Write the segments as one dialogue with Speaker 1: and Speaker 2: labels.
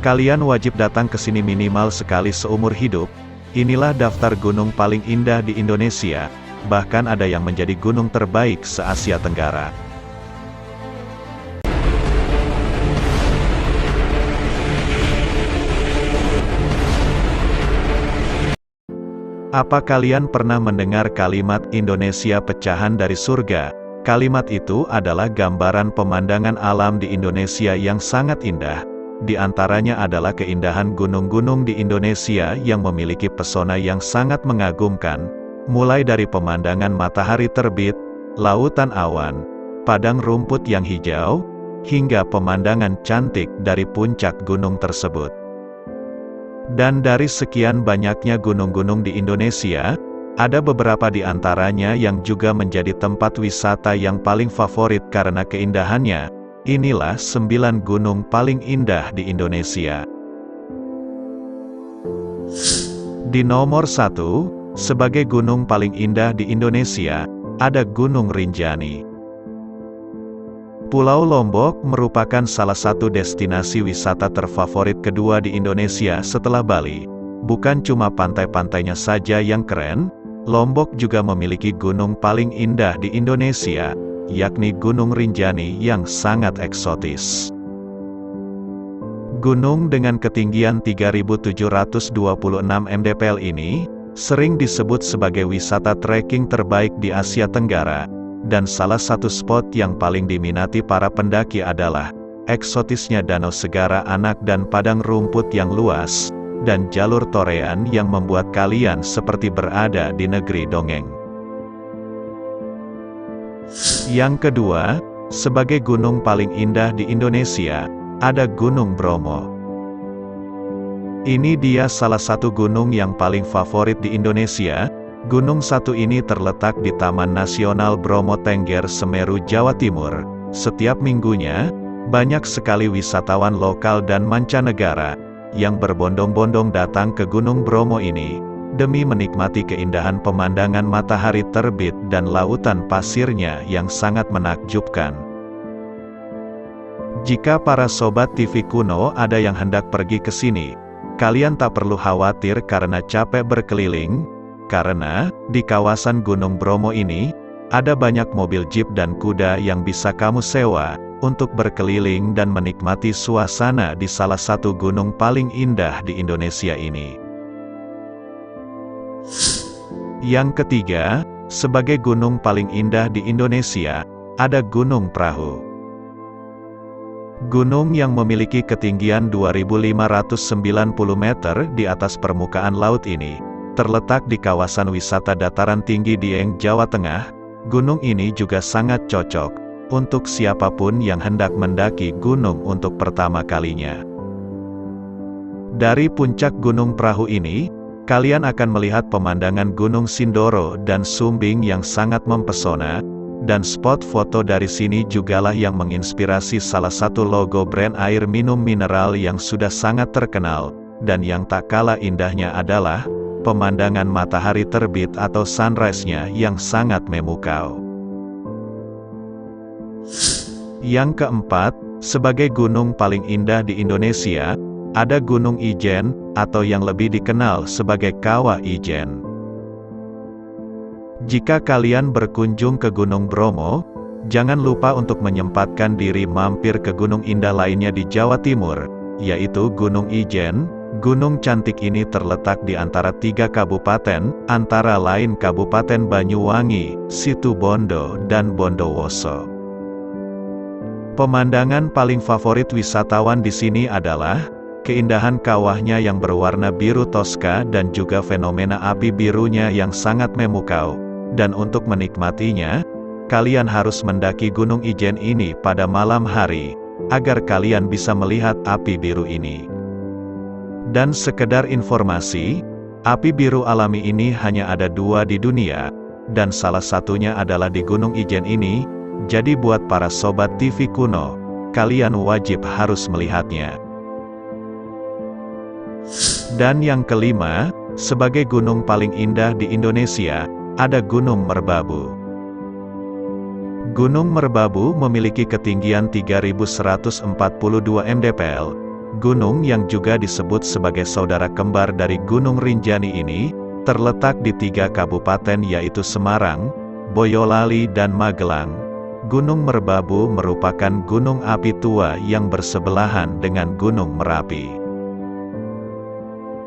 Speaker 1: Kalian wajib datang ke sini minimal sekali seumur hidup. Inilah daftar gunung paling indah di Indonesia, bahkan ada yang menjadi gunung terbaik se-Asia Tenggara. Apa kalian pernah mendengar kalimat Indonesia pecahan dari surga? Kalimat itu adalah gambaran pemandangan alam di Indonesia yang sangat indah. Di antaranya adalah keindahan gunung-gunung di Indonesia yang memiliki pesona yang sangat mengagumkan, mulai dari pemandangan matahari terbit, lautan awan, padang rumput yang hijau, hingga pemandangan cantik dari puncak gunung tersebut. Dan dari sekian banyaknya gunung-gunung di Indonesia, ada beberapa di antaranya yang juga menjadi tempat wisata yang paling favorit karena keindahannya. Inilah 9 gunung paling indah di Indonesia. Di nomor 1, sebagai gunung paling indah di Indonesia, ada Gunung Rinjani. Pulau Lombok merupakan salah satu destinasi wisata terfavorit kedua di Indonesia setelah Bali. Bukan cuma pantai-pantainya saja yang keren, Lombok juga memiliki gunung paling indah di Indonesia, yakni Gunung Rinjani yang sangat eksotis. Gunung dengan ketinggian 3.726 mdpl ini, sering disebut sebagai wisata trekking terbaik di Asia Tenggara. Dan salah satu spot yang paling diminati para pendaki adalah eksotisnya danau segara anak dan padang rumput yang luas, dan jalur torean yang membuat kalian seperti berada di negeri dongeng. Yang kedua, sebagai gunung paling indah di Indonesia, ada Gunung Bromo. Ini dia salah satu gunung yang paling favorit di Indonesia. Gunung satu ini terletak di Taman Nasional Bromo Tengger, Semeru, Jawa Timur. Setiap minggunya, banyak sekali wisatawan lokal dan mancanegara yang berbondong-bondong datang ke Gunung Bromo ini, demi menikmati keindahan pemandangan matahari terbit dan lautan pasirnya yang sangat menakjubkan. Jika para sobat TV Kuno ada yang hendak pergi ke sini, kalian tak perlu khawatir karena capek berkeliling, karena di kawasan Gunung Bromo ini, ada banyak mobil jeep dan kuda yang bisa kamu sewa untuk berkeliling dan menikmati suasana di salah satu gunung paling indah di Indonesia ini. Yang ketiga, sebagai gunung paling indah di Indonesia, ada Gunung Perahu. Gunung yang memiliki ketinggian 2.590 meter di atas permukaan laut ini, terletak di kawasan wisata dataran tinggi Dieng, Jawa Tengah. Gunung ini juga sangat cocok untuk siapapun yang hendak mendaki gunung untuk pertama kalinya. Dari puncak Gunung Perahu ini, kalian akan melihat pemandangan Gunung Sindoro dan Sumbing yang sangat mempesona, dan spot foto dari sini jugalah yang menginspirasi salah satu logo brand air minum mineral yang sudah sangat terkenal, dan yang tak kalah indahnya adalah pemandangan matahari terbit atau sunrise-nya yang sangat memukau. Yang keempat, sebagai gunung paling indah di Indonesia, ada Gunung Ijen, atau yang lebih dikenal sebagai Kawah Ijen. Jika kalian berkunjung ke Gunung Bromo, jangan lupa untuk menyempatkan diri mampir ke gunung indah lainnya di Jawa Timur, yaitu Gunung Ijen. Gunung cantik ini terletak di antara 3 kabupaten, antara lain Kabupaten Banyuwangi, Situbondo, dan Bondowoso. Pemandangan paling favorit wisatawan di sini adalah keindahan kawahnya yang berwarna biru toska dan juga fenomena api birunya yang sangat memukau. Dan untuk menikmatinya, kalian harus mendaki Gunung Ijen ini pada malam hari, agar kalian bisa melihat api biru ini. Dan sekedar informasi, api biru alami ini hanya ada 2 di dunia, dan salah satunya adalah di Gunung Ijen ini. Jadi buat para sobat TV Kuno, kalian wajib harus melihatnya. Dan yang kelima, sebagai gunung paling indah di Indonesia, ada Gunung Merbabu. Gunung Merbabu memiliki ketinggian 3.142 mdpl, Gunung yang juga disebut sebagai saudara kembar dari Gunung Rinjani ini, terletak di 3 kabupaten yaitu Semarang, Boyolali dan Magelang. Gunung Merbabu merupakan gunung api tua yang bersebelahan dengan Gunung Merapi.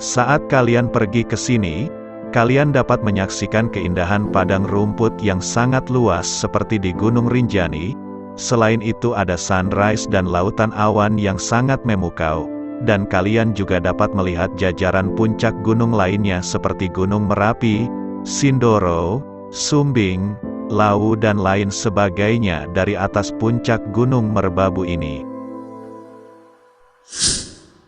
Speaker 1: Saat kalian pergi ke sini, kalian dapat menyaksikan keindahan padang rumput yang sangat luas seperti di Gunung Rinjani. Selain itu ada sunrise dan lautan awan yang sangat memukau, dan kalian juga dapat melihat jajaran puncak gunung lainnya seperti Gunung Merapi, Sindoro, Sumbing, Lawu dan lain sebagainya dari atas puncak Gunung Merbabu ini.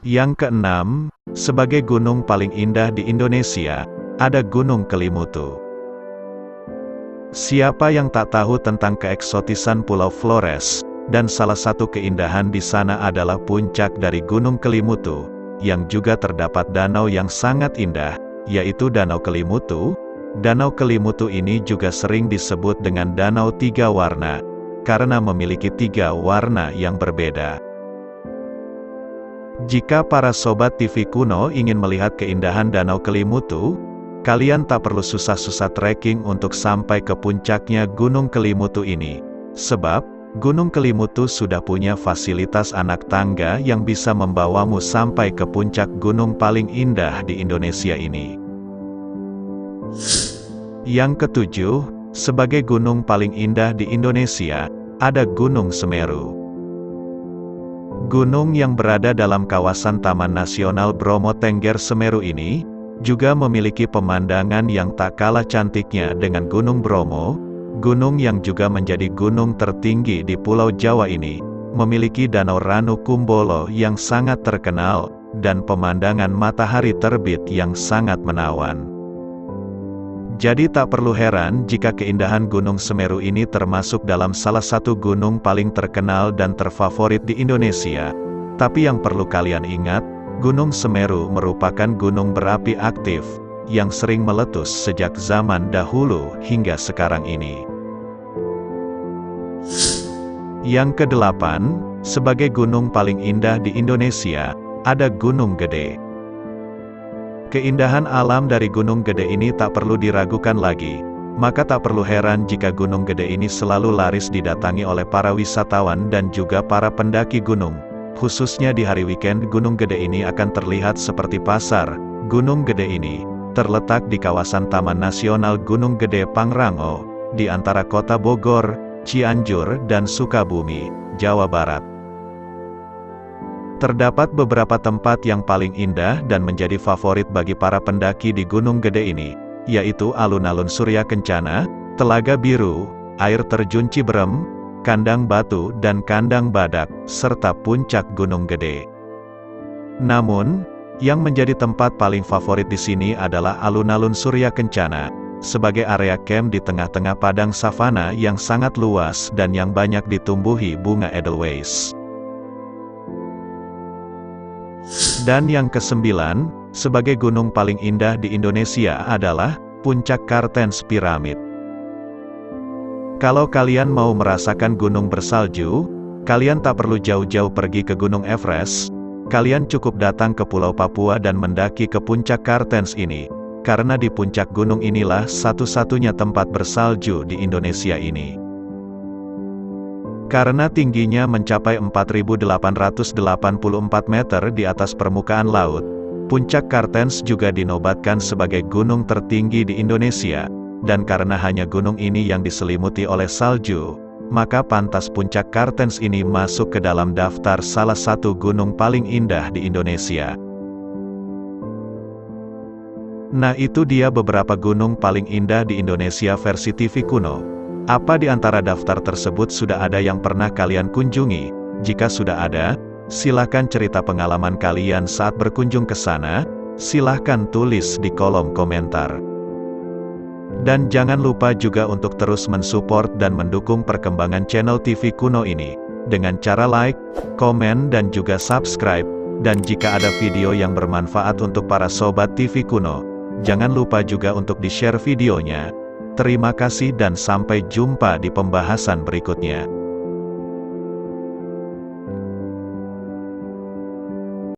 Speaker 1: Yang keenam, sebagai gunung paling indah di Indonesia, ada Gunung Kelimutu. Siapa yang tak tahu tentang keeksotisan Pulau Flores, dan salah satu keindahan di sana adalah puncak dari Gunung Kelimutu, yang juga terdapat danau yang sangat indah, yaitu Danau Kelimutu. Danau Kelimutu ini juga sering disebut dengan Danau Tiga Warna, karena memiliki 3 warna yang berbeda. Jika para sobat TV Kuno ingin melihat keindahan Danau Kelimutu, kalian tak perlu susah-susah trekking untuk sampai ke puncaknya Gunung Kelimutu ini. Sebab, Gunung Kelimutu sudah punya fasilitas anak tangga yang bisa membawamu sampai ke puncak gunung paling indah di Indonesia ini. Yang ketujuh, sebagai gunung paling indah di Indonesia, ada Gunung Semeru. Gunung yang berada dalam kawasan Taman Nasional Bromo Tengger Semeru ini, juga memiliki pemandangan yang tak kalah cantiknya dengan Gunung Bromo. Gunung yang juga menjadi gunung tertinggi di Pulau Jawa ini, memiliki Danau Ranu Kumbolo yang sangat terkenal, dan pemandangan matahari terbit yang sangat menawan. Jadi tak perlu heran jika keindahan Gunung Semeru ini termasuk dalam salah satu gunung paling terkenal dan terfavorit di Indonesia. Tapi yang perlu kalian ingat, Gunung Semeru merupakan gunung berapi aktif, yang sering meletus sejak zaman dahulu hingga sekarang ini. Yang kedelapan, sebagai gunung paling indah di Indonesia, ada Gunung Gede. Keindahan alam dari Gunung Gede ini tak perlu diragukan lagi, maka tak perlu heran jika Gunung Gede ini selalu laris didatangi oleh para wisatawan dan juga para pendaki gunung. Khususnya di hari weekend, Gunung Gede ini akan terlihat seperti pasar. Gunung Gede ini terletak di kawasan Taman Nasional Gunung Gede Pangrango, di antara kota Bogor, Cianjur, dan Sukabumi, Jawa Barat. Terdapat beberapa tempat yang paling indah dan menjadi favorit bagi para pendaki di Gunung Gede ini, yaitu alun-alun Surya Kencana, Telaga Biru, air terjun Ciberem, Kandang Batu dan Kandang Badak, serta puncak Gunung Gede. Namun, yang menjadi tempat paling favorit di sini adalah alun-alun Surya Kencana, sebagai area camp di tengah-tengah padang savana yang sangat luas dan yang banyak ditumbuhi bunga edelweiss. Dan yang kesembilan, sebagai gunung paling indah di Indonesia adalah Puncak Kartens Piramid. Kalau kalian mau merasakan gunung bersalju, kalian tak perlu jauh-jauh pergi ke Gunung Everest. Kalian cukup datang ke Pulau Papua dan mendaki ke Puncak Kartens ini, karena di puncak gunung inilah satu-satunya tempat bersalju di Indonesia ini. Karena tingginya mencapai 4.884 meter di atas permukaan laut, Puncak Kartens juga dinobatkan sebagai gunung tertinggi di Indonesia, dan karena hanya gunung ini yang diselimuti oleh salju, maka pantas Puncak Kartens ini masuk ke dalam daftar salah satu gunung paling indah di Indonesia. Nah, itu dia beberapa gunung paling indah di Indonesia versi TV Kuno. Apa di antara daftar tersebut sudah ada yang pernah kalian kunjungi? Jika sudah ada, silakan cerita pengalaman kalian saat berkunjung ke sana. Silahkan tulis di kolom komentar. Dan jangan lupa juga untuk terus mensupport dan mendukung perkembangan channel TV Kuno ini, dengan cara like, komen dan juga subscribe. Dan jika ada video yang bermanfaat untuk para sobat TV Kuno, jangan lupa juga untuk di-share videonya. Terima kasih dan sampai jumpa di pembahasan berikutnya.